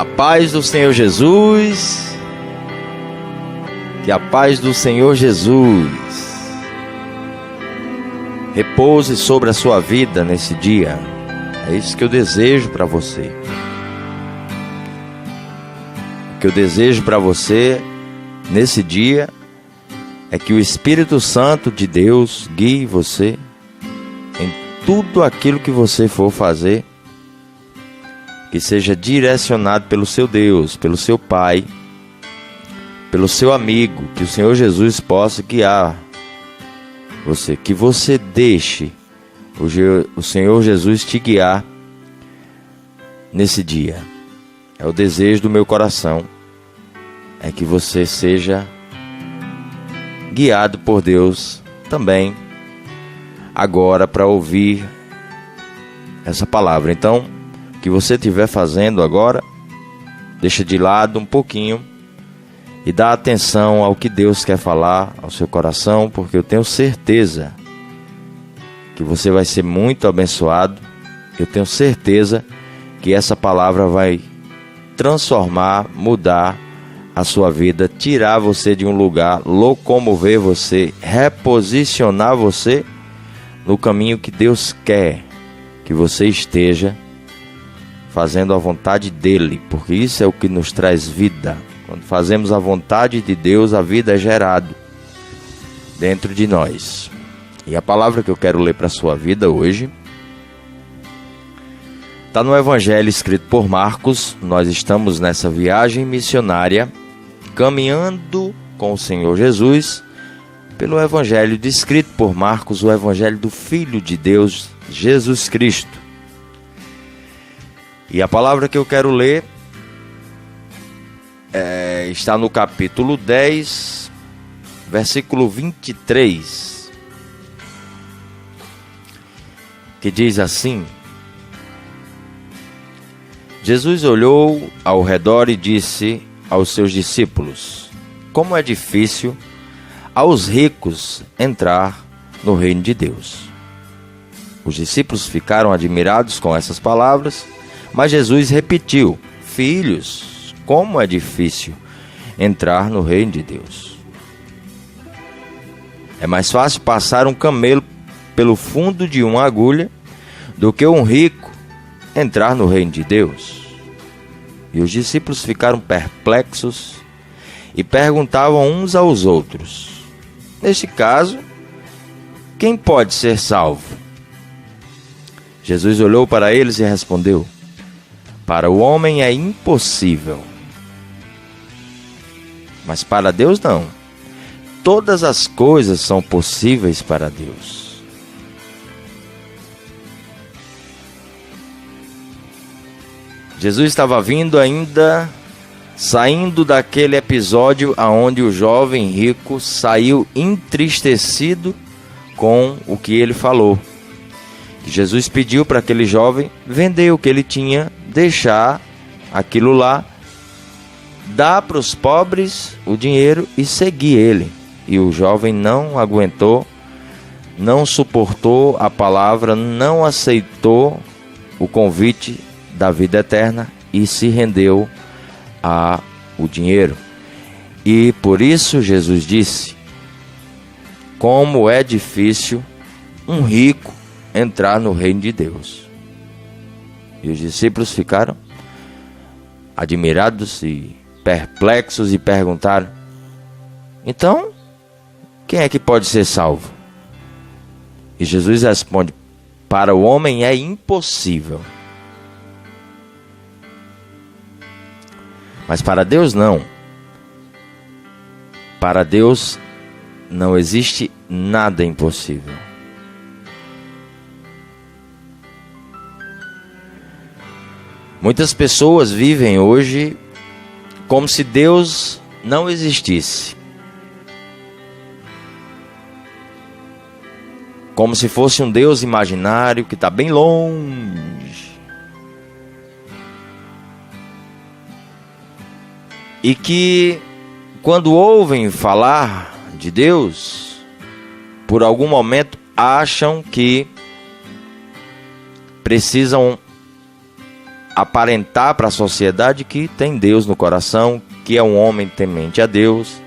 A paz do Senhor Jesus, que a paz do Senhor Jesus repouse sobre a sua vida nesse dia. É isso que eu desejo para você. O que eu desejo para você nesse dia é que o Espírito Santo de Deus guie você em tudo aquilo que você for fazer, que seja direcionado pelo seu Deus, pelo seu Pai, pelo seu amigo, que o Senhor Jesus possa guiar você, que você deixe o Senhor Jesus te guiar nesse dia. É o desejo do meu coração, é que você seja guiado por Deus também agora para ouvir essa palavra. Então, o que você estiver fazendo agora, deixa de lado um pouquinho e dá atenção ao que Deus quer falar ao seu coração, porque eu tenho certeza que você vai ser muito abençoado. Eu tenho certeza que essa palavra vai transformar, mudar a sua vida, tirar você de um lugar, locomover você, reposicionar você no caminho que Deus quer que você esteja, fazendo a vontade dEle, porque isso é o que nos traz vida. Quando fazemos a vontade de Deus, a vida é gerada dentro de nós. E a palavra que eu quero ler para a sua vida hoje está no Evangelho escrito por Marcos. Nós estamos nessa viagem missionária, caminhando com o Senhor Jesus, pelo Evangelho descrito por Marcos, o Evangelho do Filho de Deus, Jesus Cristo. E a palavra que eu quero ler está no capítulo 10, versículo 23, que diz assim: Jesus olhou ao redor e disse aos seus discípulos: como é difícil aos ricos entrar no reino de Deus. Os discípulos ficaram admirados com essas palavras, mas Jesus repetiu: filhos, como é difícil entrar no reino de Deus. É mais fácil passar um camelo pelo fundo de uma agulha do que um rico entrar no reino de Deus. E os discípulos ficaram perplexos e perguntavam uns aos outros: neste caso, quem pode ser salvo? Jesus olhou para eles e respondeu: para o homem é impossível, mas para Deus não. Todas as coisas são possíveis para Deus. Jesus estava vindo ainda, saindo daquele episódio onde o jovem rico saiu entristecido com o que ele falou. Jesus pediu para aquele jovem vender o que ele tinha, deixar aquilo lá, dar para os pobres o dinheiro e seguir ele. E o jovem não aguentou, não suportou a palavra, não aceitou o convite da vida eterna e se rendeu ao dinheiro. E por isso Jesus disse: como é difícil um rico entrar no reino de Deus. E os discípulos ficaram admirados e perplexos e perguntaram: então, quem é que pode ser salvo? E Jesus responde: para o homem é impossível, mas para Deus não. Para Deus não existe nada impossível. Muitas pessoas vivem hoje como se Deus não existisse, como se fosse um Deus imaginário que está bem longe, e que quando ouvem falar de Deus, por algum momento acham que precisam aparentar para a sociedade que tem Deus no coração, que é um homem temente a Deus.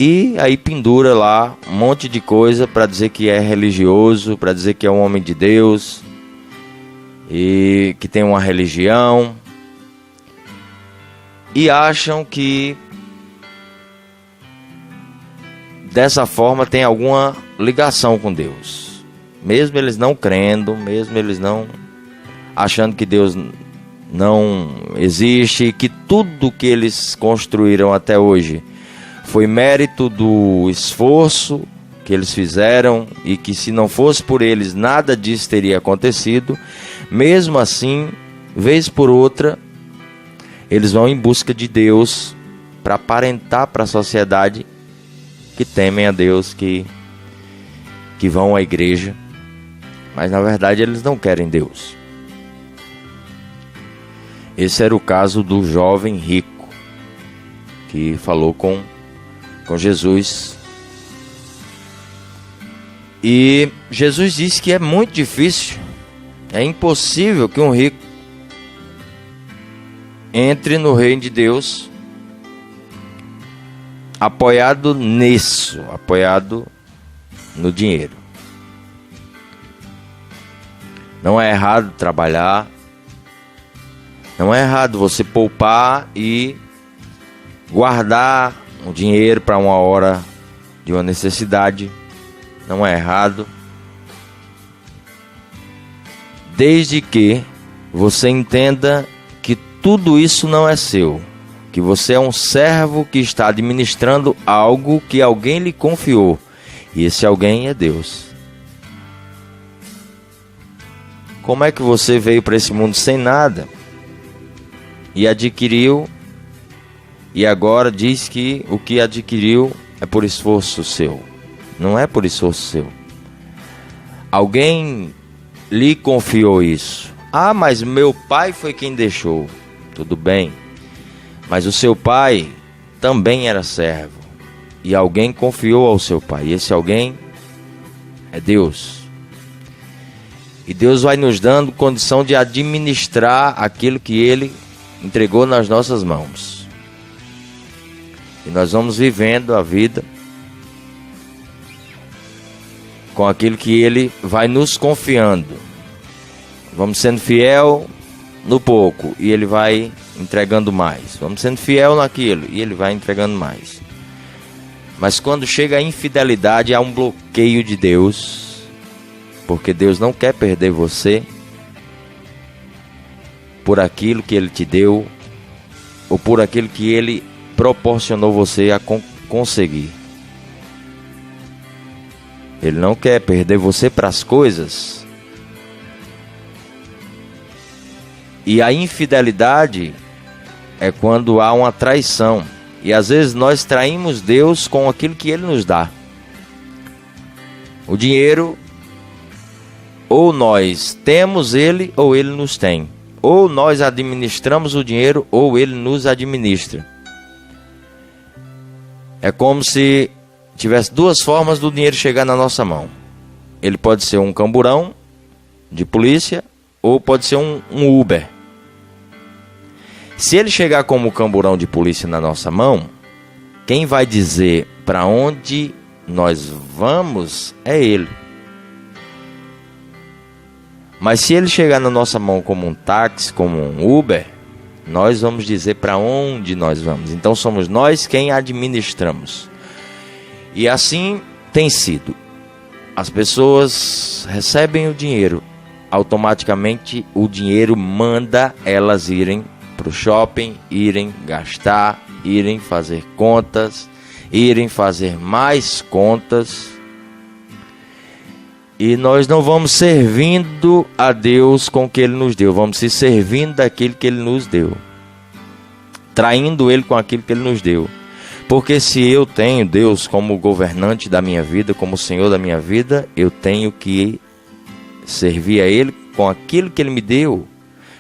E aí pendura lá um monte de coisa para dizer que é religioso, para dizer que é um homem de Deus e que tem uma religião. E acham que dessa forma tem alguma ligação com Deus. Mesmo eles não crendo, mesmo eles não achando que Deus não existe, que tudo que eles construíram até hoje foi mérito do esforço que eles fizeram e que se não fosse por eles nada disso teria acontecido. Mesmo assim, vez por outra, eles vão em busca de Deus para aparentar para a sociedade que temem a Deus, que vão à igreja, mas na verdade eles não querem Deus. Esse era o caso do jovem rico que falou com Jesus. E Jesus disse que é muito difícil, é impossível que um rico entre no reino de Deus apoiado nisso, apoiado no dinheiro. Não é errado trabalhar, não é errado você poupar e guardar o dinheiro para uma hora de uma necessidade, não é errado, desde que você entenda que tudo isso não é seu, que você é um servo que está administrando algo que alguém lhe confiou, e esse alguém é Deus. Como é que você veio para esse mundo sem nada e adquiriu, e agora diz que o que adquiriu é por esforço seu? Não é por esforço seu. Alguém lhe confiou isso. Ah, mas meu pai foi quem deixou. Tudo bem, mas o seu pai também era servo e alguém confiou ao seu pai, e esse alguém é Deus. E Deus vai nos dando condição de administrar aquilo que Ele entregou nas nossas mãos. E nós vamos vivendo a vida com aquilo que Ele vai nos confiando. Vamos sendo fiel no pouco e Ele vai entregando mais. Vamos sendo fiel naquilo e Ele vai entregando mais. Mas quando chega a infidelidade, há um bloqueio de Deus, porque Deus não quer perder você por aquilo que Ele te deu ou por aquilo que Ele proporcionou você a conseguir. Ele não quer perder você para as coisas. E a infidelidade é quando há uma traição. E às vezes nós traímos Deus com aquilo que Ele nos dá. O dinheiro, ou nós temos Ele, ou Ele nos tem. Ou nós administramos o dinheiro, ou Ele nos administra. É como se tivesse duas formas do dinheiro chegar na nossa mão. Ele pode ser um camburão de polícia, ou pode ser um Uber. Se ele chegar como camburão de polícia na nossa mão, quem vai dizer para onde nós vamos é ele. Mas se ele chegar na nossa mão como um táxi, como um Uber, nós vamos dizer para onde nós vamos. Então somos nós quem administramos. E assim tem sido. As pessoas recebem o dinheiro, automaticamente o dinheiro manda elas irem para o shopping, irem gastar, irem fazer contas, irem fazer mais contas. E nós não vamos servindo a Deus com o que Ele nos deu, vamos se servindo daquilo que Ele nos deu, traindo Ele com aquilo que Ele nos deu. Porque se eu tenho Deus como governante da minha vida, como Senhor da minha vida, eu tenho que servir a Ele com aquilo que Ele me deu,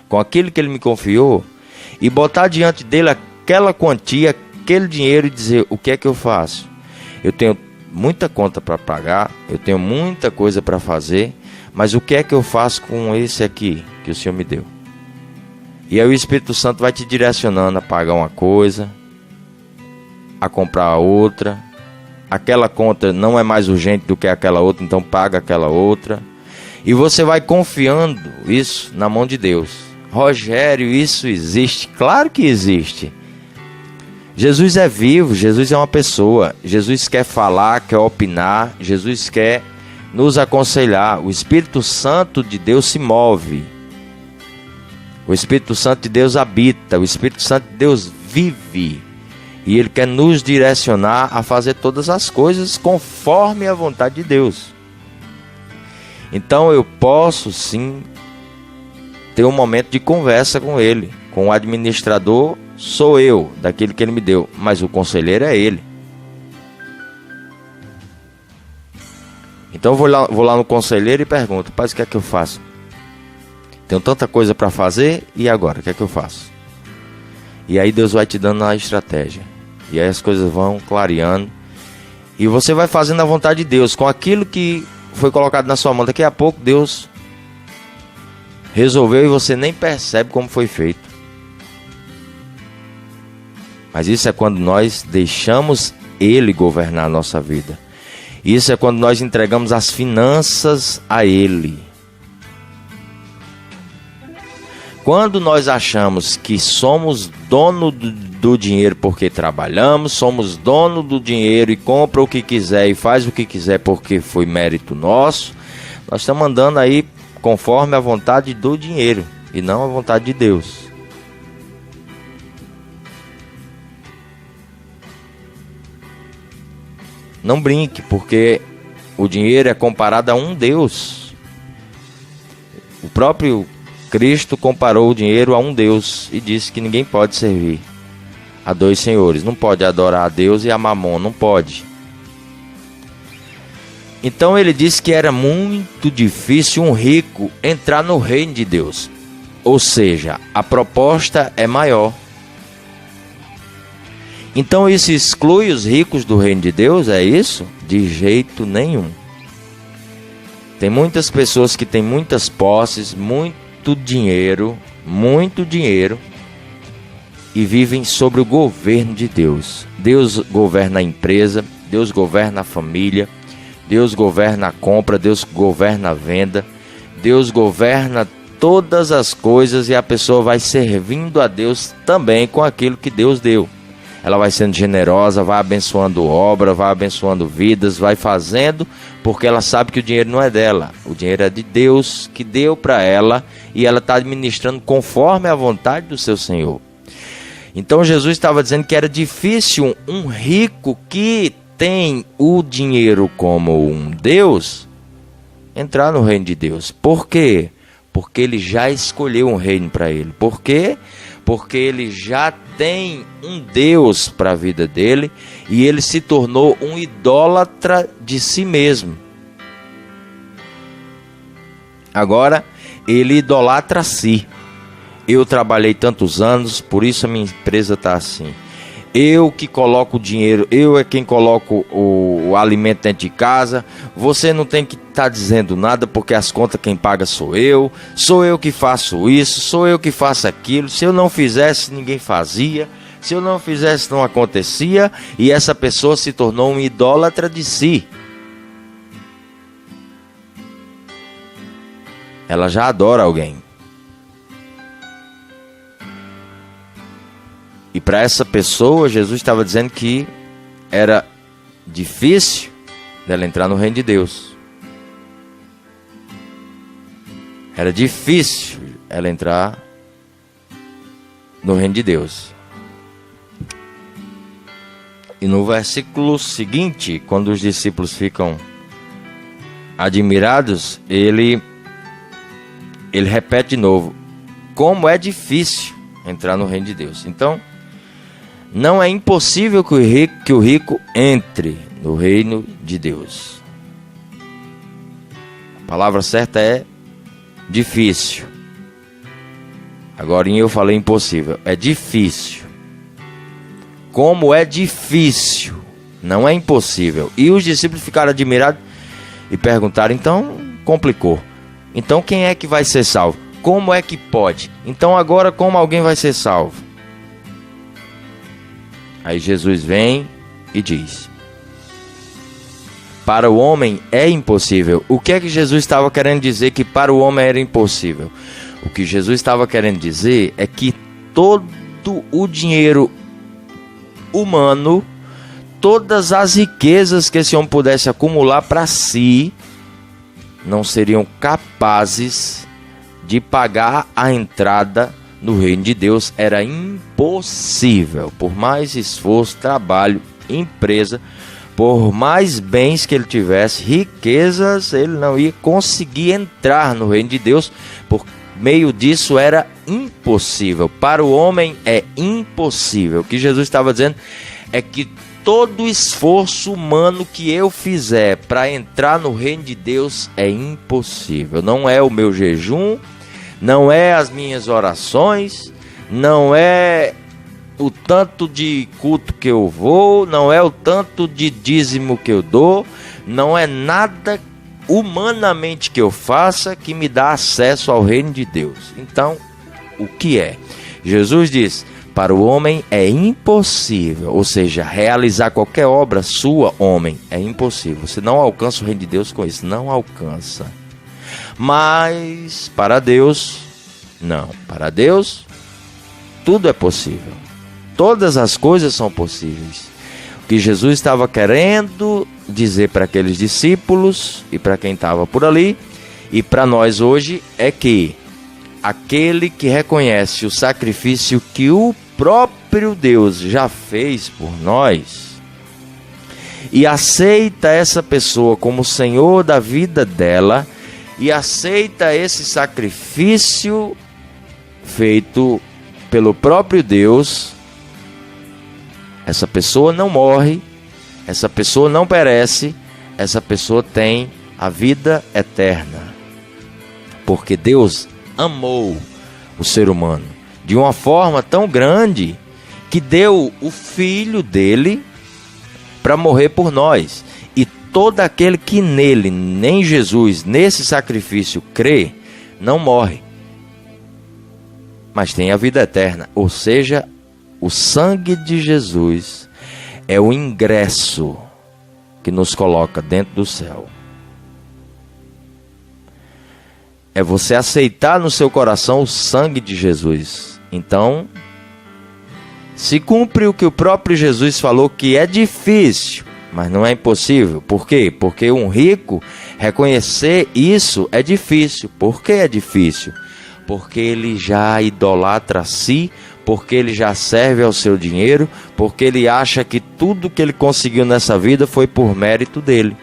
com aquilo que Ele me confiou, e botar diante dele aquela quantia, aquele dinheiro e dizer: o que é que eu faço? Eu tenho muita conta para pagar, eu tenho muita coisa para fazer, mas o que é que eu faço com esse aqui que o Senhor me deu? E aí o Espírito Santo vai te direcionando a pagar uma coisa, a comprar outra. Aquela conta não é mais urgente do que aquela outra, então paga aquela outra. E você vai confiando isso na mão de Deus. Rogério, isso existe? Claro que existe. Jesus é vivo, Jesus é uma pessoa. Jesus quer falar, quer opinar, Jesus quer nos aconselhar. O Espírito Santo de Deus se move. O Espírito Santo de Deus habita, o Espírito Santo de Deus vive. E Ele quer nos direcionar a fazer todas as coisas conforme a vontade de Deus. Então eu posso sim ter um momento de conversa com Ele. Com o administrador sou eu, daquele que Ele me deu, mas o conselheiro é Ele. Então eu vou lá no conselheiro e pergunto: Pai, o que é que eu faço? Tenho tanta coisa para fazer, e agora? O que é que eu faço? E aí Deus vai te dando a estratégia. E aí as coisas vão clareando. E você vai fazendo a vontade de Deus com aquilo que foi colocado na sua mão. Daqui a pouco Deus resolveu e você nem percebe como foi feito. Mas isso é quando nós deixamos Ele governar a nossa vida. Isso é quando nós entregamos as finanças a Ele. Quando nós achamos que somos dono do dinheiro porque trabalhamos, somos dono do dinheiro e compra o que quiser e faz o que quiser porque foi mérito nosso, nós estamos andando aí conforme a vontade do dinheiro e não a vontade de Deus. Não brinque, porque o dinheiro é comparado a um Deus. O próprio Cristo comparou o dinheiro a um Deus e disse que ninguém pode servir a dois senhores. Não pode adorar a Deus e a Mamon, não pode. Então ele disse que era muito difícil um rico entrar no reino de Deus. Ou seja, a proposta é maior. Então isso exclui os ricos do reino de Deus, é isso? De jeito nenhum. Tem muitas pessoas que têm muitas posses, muito dinheiro e vivem sobre o governo de Deus. Deus governa a empresa, Deus governa a família, Deus governa a compra, Deus governa a venda, Deus governa todas as coisas e a pessoa vai servindo a Deus também com aquilo que Deus deu. Ela vai sendo generosa, vai abençoando obra, vai abençoando vidas, vai fazendo, porque ela sabe que o dinheiro não é dela. O dinheiro é de Deus, que deu para ela, e ela está administrando conforme a vontade do seu Senhor. Então Jesus estava dizendo que era difícil um rico que tem o dinheiro como um Deus entrar no reino de Deus. Por quê? Porque ele já escolheu um reino para ele. Por quê? Porque ele já tem um Deus para a vida dele e ele se tornou um idólatra de si mesmo. Agora ele idolatra a si. Eu trabalhei tantos anos, por isso a minha empresa está assim. Eu que coloco o dinheiro, eu é quem coloco o alimento dentro de casa. Você não tem que estar dizendo nada, porque as contas quem paga sou eu que faço isso, sou eu que faço aquilo. Se eu não fizesse, ninguém fazia. Se eu não fizesse, não acontecia. E essa pessoa se tornou um idólatra de si. Ela já adora alguém. E para essa pessoa, Jesus estava dizendo que era difícil dela entrar no reino de Deus. Era difícil ela entrar no reino de Deus. E no versículo seguinte, quando os discípulos ficam admirados, ele repete de novo: como é difícil entrar no reino de Deus. Então, não é impossível que o rico entre no reino de Deus. A palavra certa é difícil. Agora eu falei impossível. É difícil. Como é difícil. Não é impossível. E os discípulos ficaram admirados e perguntaram: então complicou. Então quem é que vai ser salvo? como é que pode? Então agora como alguém vai ser salvo? Aí Jesus vem e diz: para o homem é impossível. O que é que Jesus estava querendo dizer que para o homem era impossível? O que Jesus estava querendo dizer é que todo o dinheiro humano, todas as riquezas que esse homem pudesse acumular para si, não seriam capazes de pagar a entrada no reino de Deus. Era impossível. Por mais esforço, trabalho, empresa, por mais bens que ele tivesse, riquezas, ele não ia conseguir entrar no reino de Deus. Por meio disso era impossível. Para o homem é impossível. O que Jesus estava dizendo é que todo esforço humano que eu fizer para entrar no reino de Deus é impossível. Não é o meu jejum, não é as minhas orações, não é o tanto de culto que eu vou, não é o tanto de dízimo que eu dou, não é nada humanamente que eu faça que me dá acesso ao reino de Deus. Então, o que é? Jesus diz: para o homem é impossível, ou seja, realizar qualquer obra sua, homem, é impossível. Você não alcança o reino de Deus com isso, não alcança. Mas para Deus, não. Para Deus, tudo é possível. Todas as coisas são possíveis. O que Jesus estava querendo dizer para aqueles discípulos e para quem estava por ali e para nós hoje é que aquele que reconhece o sacrifício que o próprio Deus já fez por nós e aceita essa pessoa como Senhor da vida dela e aceita esse sacrifício feito pelo próprio Deus, essa pessoa não morre, essa pessoa não perece, essa pessoa tem a vida eterna. Porque Deus amou o ser humano de uma forma tão grande que deu o filho dele para morrer por nós. E todo aquele que nele, nem Jesus, nesse sacrifício crê, não morre, mas tem a vida eterna. Ou seja, o sangue de Jesus é o ingresso que nos coloca dentro do céu. É você aceitar no seu coração o sangue de Jesus. Então, se cumpre o que o próprio Jesus falou, que é difícil, mas não é impossível. Por quê? Porque um rico reconhecer isso é difícil. Por que é difícil? Porque ele já idolatra a si, porque ele já serve ao seu dinheiro, porque ele acha que tudo que ele conseguiu nessa vida foi por mérito dele.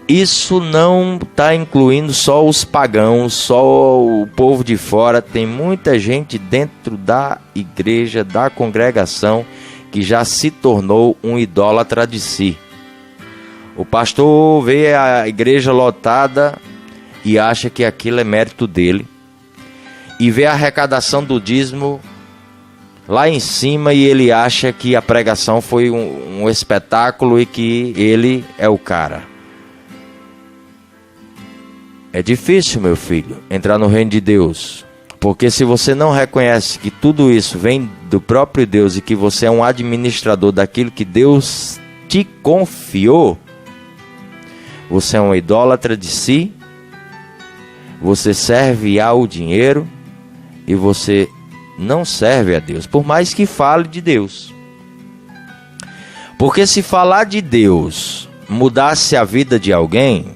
Isso não está incluindo só os pagãos, só o povo de fora. Tem muita gente dentro da igreja, da congregação, que já se tornou um idólatra de si. O pastor vê a igreja lotada e acha que aquilo é mérito dele. E vê a arrecadação do dízimo lá em cima e ele acha que a pregação foi um espetáculo e que ele é o cara. É difícil, meu filho, entrar no reino de Deus, porque se você não reconhece que tudo isso vem do próprio Deus e que você é um administrador daquilo que Deus te confiou, você é um idólatra de si, você serve ao dinheiro e você não serve a Deus, por mais que fale de Deus. Porque se falar de Deus mudasse a vida de alguém,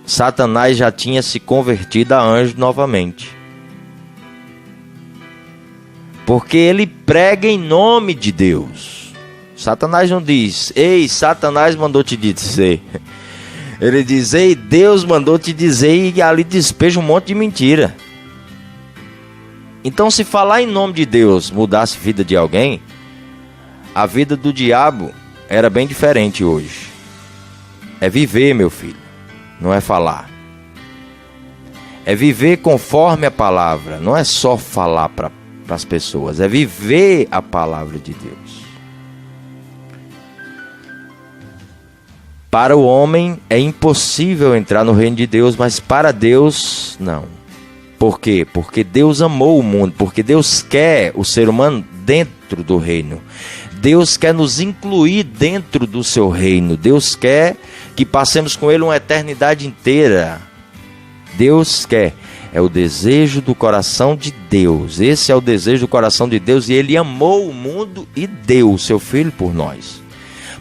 Satanás já tinha se convertido a anjo novamente. Porque ele prega em nome de Deus. Satanás não diz: ei, Satanás mandou te dizer. Ele diz: ei, Deus mandou te dizer, e ali despeja um monte de mentira. Então, se falar em nome de Deus mudasse a vida de alguém, a vida do diabo era bem diferente hoje. É viver, meu filho, não é falar. É viver conforme a palavra, não é só falar para as pessoas, é viver a palavra de Deus. Para o homem é impossível entrar no reino de Deus, mas para Deus, não. Por quê? Porque Deus amou o mundo, porque Deus quer o ser humano dentro do reino. Deus quer nos incluir dentro do seu reino. Deus quer que passemos com Ele uma eternidade inteira. Deus quer. É o desejo do coração de Deus. Esse é o desejo do coração de Deus. E Ele amou o mundo e deu o seu Filho por nós.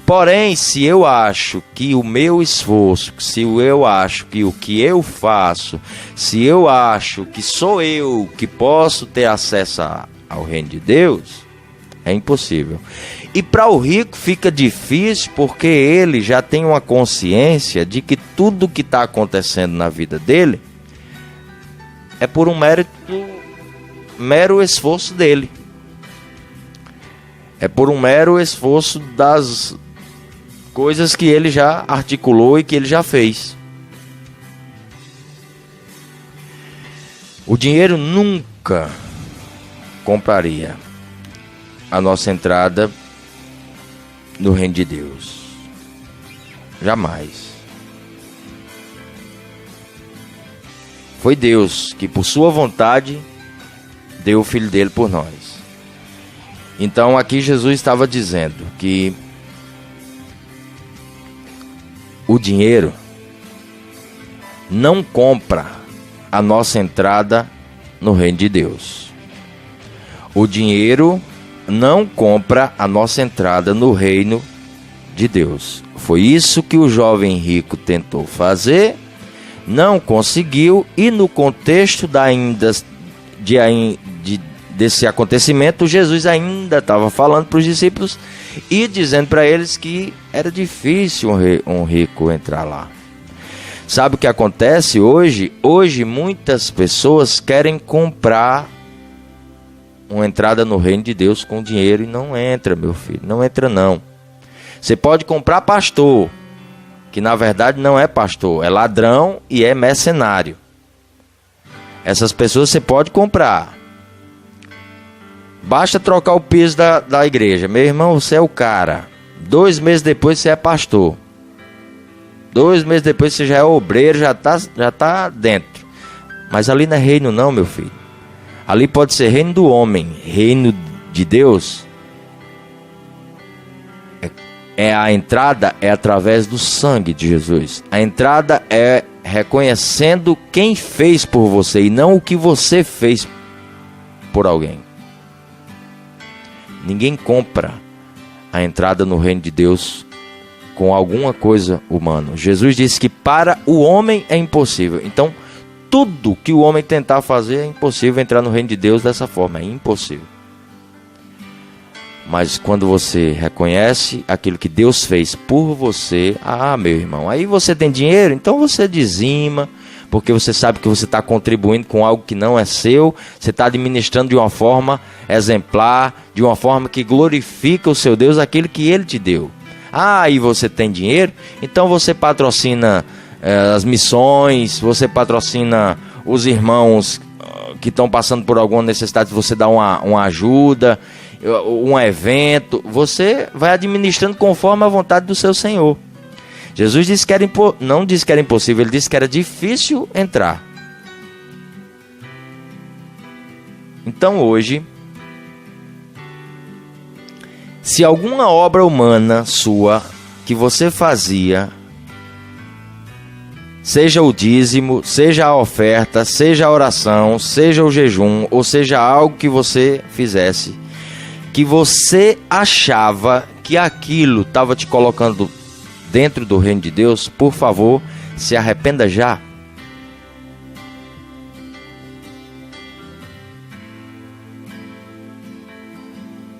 Porém, se eu acho que o meu esforço, se eu acho que o que eu faço, se eu acho que sou eu que posso ter acesso ao reino de Deus, é impossível. E para o rico fica difícil porque ele já tem uma consciência de que tudo que está acontecendo na vida dele é por um mero esforço dele. É por um mero esforço das coisas que ele já articulou e que ele já fez. O dinheiro nunca compraria a nossa entrada no reino de Deus. Jamais. Foi Deus que, por sua vontade, deu o Filho dele por nós. Então aqui Jesus estava dizendo que o dinheiro não compra a nossa entrada no reino de Deus. O dinheiro não compra a nossa entrada no reino de Deus. Foi isso que o jovem rico tentou fazer, não conseguiu, e no contexto desse acontecimento, Jesus ainda estava falando para os discípulos e dizendo para eles que era difícil um rico entrar lá. Sabe o que acontece hoje? Hoje muitas pessoas querem comprar uma entrada no reino de Deus com dinheiro e não entra, meu filho, não entra não. Você pode comprar pastor, que na verdade não é pastor, é ladrão e é mercenário. Essas pessoas você pode comprar. Basta trocar o piso da igreja. Meu irmão, você é o cara. 2 meses depois você é pastor. 2 meses depois você já é obreiro, já tá dentro. Mas ali não é reino não, meu filho. Ali pode ser reino do homem. Reino de Deus. A entrada é através do sangue de Jesus. A entrada é reconhecendo quem fez por você e não o que você fez por alguém. Ninguém compra a entrada no reino de Deus com alguma coisa humana. Jesus disse que para o homem é impossível. Então, tudo que o homem tentar fazer é impossível entrar no reino de Deus dessa forma. É impossível. Mas quando você reconhece aquilo que Deus fez por você, meu irmão, aí você tem dinheiro, então você dizima, porque você sabe que você está contribuindo com algo que não é seu, você está administrando de uma forma exemplar, de uma forma que glorifica o seu Deus, aquele que Ele te deu. E você tem dinheiro, então você patrocina as missões, você patrocina os irmãos que estão passando por alguma necessidade, você dá uma ajuda, um evento, você vai administrando conforme a vontade do seu Senhor. Jesus disse que não disse que era impossível, ele disse que era difícil entrar. Então hoje, se alguma obra humana sua que você fazia, seja o dízimo, seja a oferta, seja a oração, seja o jejum, ou seja algo que você fizesse, que você achava que aquilo estava te colocando dentro do reino de Deus, por favor, se arrependa já.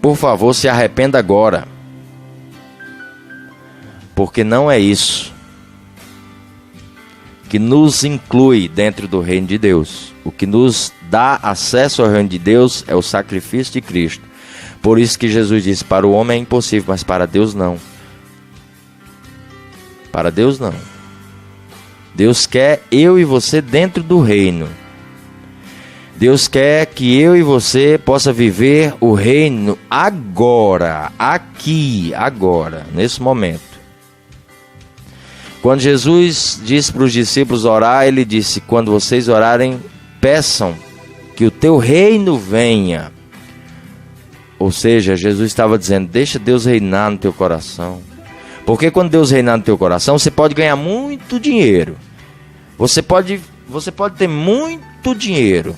Por favor, se arrependa agora. Porque não é isso que nos inclui dentro do reino de Deus. O que nos dá acesso ao reino de Deus é o sacrifício de Cristo. Por isso que Jesus disse, para o homem é impossível, mas para Deus não. Para Deus não. Deus quer eu e você dentro do reino. Deus quer que eu e você possa viver o reino agora, aqui, agora, nesse momento. Quando Jesus disse para os discípulos orar, ele disse, quando vocês orarem, peçam que o teu reino venha. Ou seja, Jesus estava dizendo, deixa Deus reinar no teu coração. Porque quando Deus reinar no teu coração, você pode ganhar muito dinheiro. Você pode ter muito dinheiro,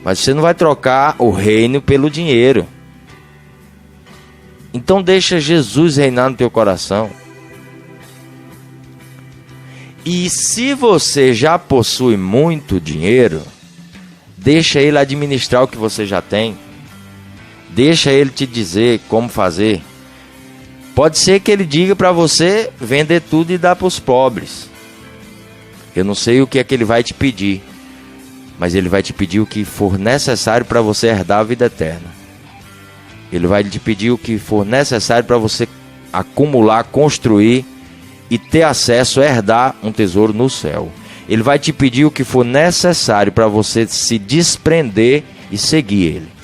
mas você não vai trocar o reino pelo dinheiro. Então deixa Jesus reinar no teu coração. E se você já possui muito dinheiro, deixa Ele administrar o que você já tem. Deixa Ele te dizer como fazer. Pode ser que Ele diga para você vender tudo e dar para os pobres. Eu não sei o que é que Ele vai te pedir, mas Ele vai te pedir o que for necessário para você herdar a vida eterna. Ele vai te pedir o que for necessário para você acumular, construir e ter acesso a herdar um tesouro no céu. Ele vai te pedir o que for necessário para você se desprender e seguir Ele.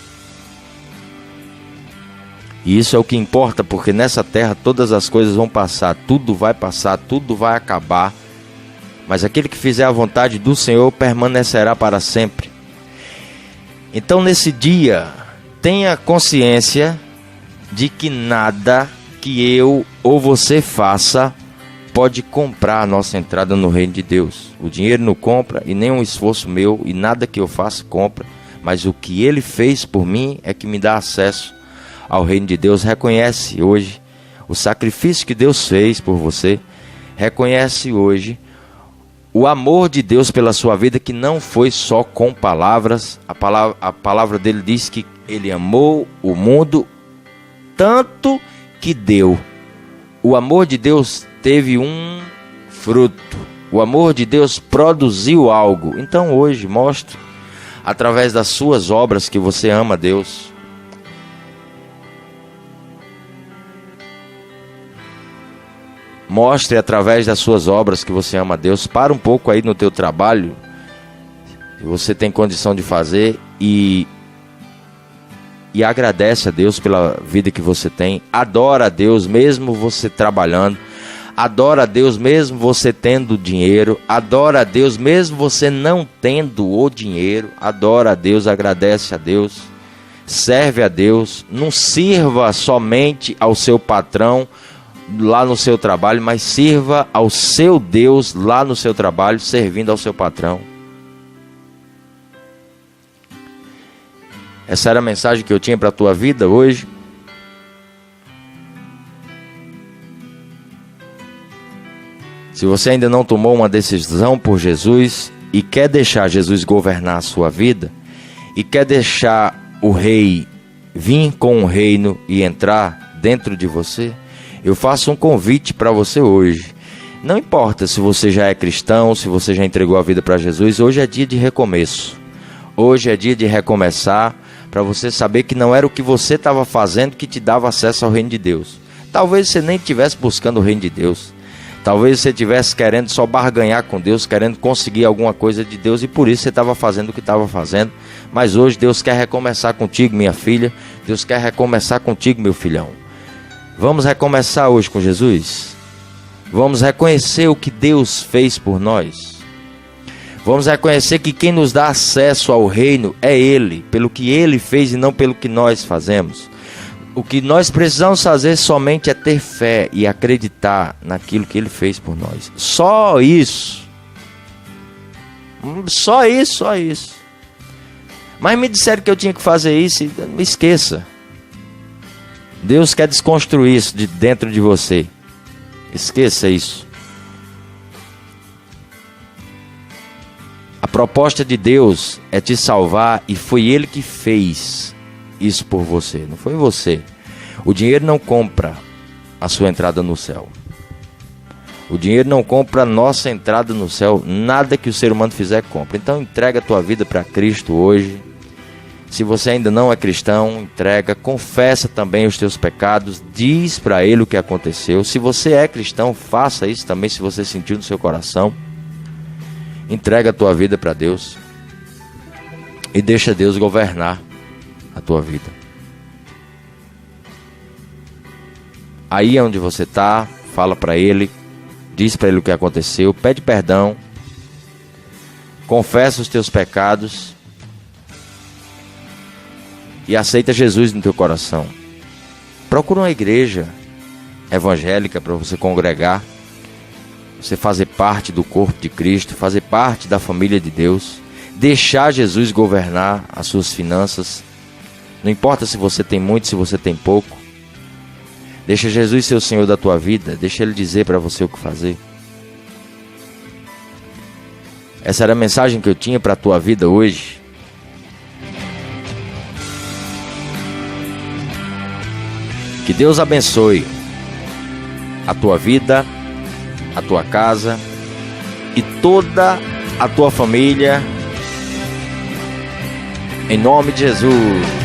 E isso é o que importa, porque nessa terra todas as coisas vão passar, tudo vai passar, tudo vai acabar. Mas aquele que fizer a vontade do Senhor permanecerá para sempre. Então nesse dia, tenha consciência de que nada que eu ou você faça pode comprar a nossa entrada no reino de Deus. O dinheiro não compra e nem um esforço meu e nada que eu faça compra. Mas o que Ele fez por mim é que me dá acesso ao reino de Deus. Reconhece hoje o sacrifício que Deus fez por você. Reconhece hoje o amor de Deus pela sua vida, que não foi só com palavras. A palavra dele diz que Ele amou o mundo tanto que deu. O amor de Deus teve um fruto. O amor de Deus produziu algo. Então hoje mostre através das suas obras que você ama Deus. Mostre através das suas obras que você ama a Deus. Para um pouco aí no teu trabalho, se você tem condição de fazer, e agradece a Deus pela vida que você tem. Adora a Deus mesmo você trabalhando. Adora a Deus mesmo você tendo dinheiro. Adora a Deus mesmo você não tendo o dinheiro. Adora a Deus, agradece a Deus. Serve a Deus. Não sirva somente ao seu patrão lá no seu trabalho, mas sirva ao seu Deus lá no seu trabalho, servindo ao seu patrão. Essa era a mensagem que eu tinha para a tua vida hoje. Se você ainda não tomou uma decisão por Jesus e quer deixar Jesus governar a sua vida, e quer deixar o rei vir com o reino e entrar dentro de você, eu faço um convite para você hoje. Não importa se você já é cristão, se você já entregou a vida para Jesus, hoje é dia de recomeço. Hoje é dia de recomeçar, para você saber que não era o que você estava fazendo que te dava acesso ao reino de Deus. Talvez você nem estivesse buscando o reino de Deus. Talvez você estivesse querendo só barganhar com Deus, querendo conseguir alguma coisa de Deus, e por isso você estava fazendo o que estava fazendo. Mas hoje Deus quer recomeçar contigo, minha filha. Deus quer recomeçar contigo, meu filhão. Vamos recomeçar hoje com Jesus? Vamos reconhecer o que Deus fez por nós. Vamos reconhecer que quem nos dá acesso ao reino é Ele, pelo que Ele fez e não pelo que nós fazemos. O que nós precisamos fazer somente é ter fé e acreditar naquilo que Ele fez por nós. Só isso. Só isso, só isso. Mas me disseram que eu tinha que fazer isso e me esqueça. Deus quer desconstruir isso de dentro de você. Esqueça isso. A proposta de Deus é te salvar, e foi Ele que fez isso por você, não foi você. O dinheiro não compra a sua entrada no céu. O dinheiro não compra a nossa entrada no céu. Nada que o ser humano fizer compra. Então entrega a tua vida para Cristo hoje. Se você ainda não é cristão, entrega, confessa também os teus pecados, diz para Ele o que aconteceu. Se você é cristão, faça isso também, se você sentiu no seu coração. Entrega a tua vida para Deus e deixa Deus governar a tua vida. Aí onde você está, fala para Ele, diz para Ele o que aconteceu, pede perdão, confessa os teus pecados e aceita Jesus no teu coração. Procura uma igreja evangélica para você congregar, você fazer parte do corpo de Cristo, fazer parte da família de Deus, deixar Jesus governar as suas finanças. Não importa se você tem muito, se você tem pouco. Deixa Jesus ser o Senhor da tua vida, deixa Ele dizer para você o que fazer. Essa era a mensagem que eu tinha para a tua vida hoje. Que Deus abençoe a tua vida, a tua casa e toda a tua família, em nome de Jesus.